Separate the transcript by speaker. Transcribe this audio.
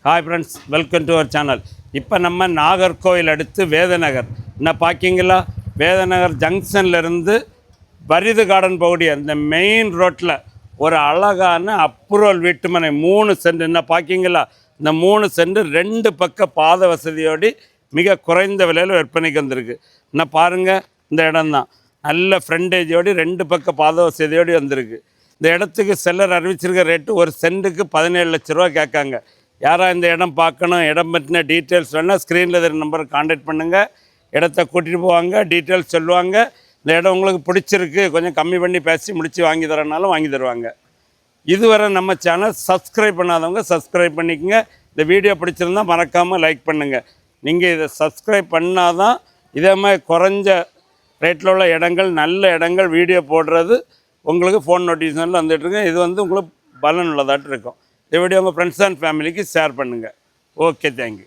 Speaker 1: Hi friends, welcome to our channel. இப்போ நம்ம நாகர்கோவில் அடுத்து வேதநகர் என்ன பார்க்கிங்களா? வேதநகர் ஜங்ஷன்லேருந்து பரிது கார்டன் பகுதி அந்த மெயின் ரோட்டில் ஒரு அழகான அப்ரூவல் வீட்டுமனை 3 சென்ட் என்ன பார்க்கிங்களா? இந்த 3 சென்ட் 2 பக்க பாத வசதியோடு மிக குறைந்த விலையில் விற்பனைக்கு வந்திருக்கு. என்ன பாருங்கள், இந்த இடம்தான் நல்ல ஃப்ரண்டேஜோடு 2 பக்க பாத வசதியோடு வந்திருக்கு. இந்த இடத்துக்கு செல்லர் அறிவிச்சிருக்க ரேட்டு ஒரு சென்ட்டுக்கு 17 லட்ச ரூபா கேட்காங்க. யாராக இந்த இடம் பார்க்கணும், இடம் பற்றின டீட்டெயில்ஸ் வேணால் ஸ்க்ரீனில் இருக்கிற நம்பருக்கு கான்டாக்ட் பண்ணுங்கள். இடத்த கூட்டிகிட்டு போவாங்க, டீட்டெயில்ஸ் சொல்லுவாங்க. இந்த இடம் உங்களுக்கு பிடிச்சிருக்கு, கொஞ்சம் கம்மி பண்ணி பேசி முடித்து வாங்கி தரனாலும் வாங்கி தருவாங்க. இதுவரை நம்ம சேனல் சப்ஸ்கிரைப் பண்ணாதவங்க சப்ஸ்கிரைப் பண்ணிக்கோங்க. இந்த வீடியோ பிடிச்சிருந்தால் மறக்காமல் லைக் பண்ணுங்கள். நீங்கள் இதை சப்ஸ்கிரைப் பண்ணால் தான் இதே மாதிரி குறைஞ்ச ரேட்டில் உள்ள இடங்கள், நல்ல இடங்கள் வீடியோ போடுறது உங்களுக்கு ஃபோன் நோட்டிஃபிகேஷனில் வந்துட்டுருக்கு. இது உங்களுக்கு பலன் உள்ளதாட்டு இருக்கும். இந்த வீடியோ உங்கள் ஃப்ரெண்ட்ஸ் அண்ட் ஃபேமிலிக்கு ஷேர் பண்ணுங்கள். Okay, thank you.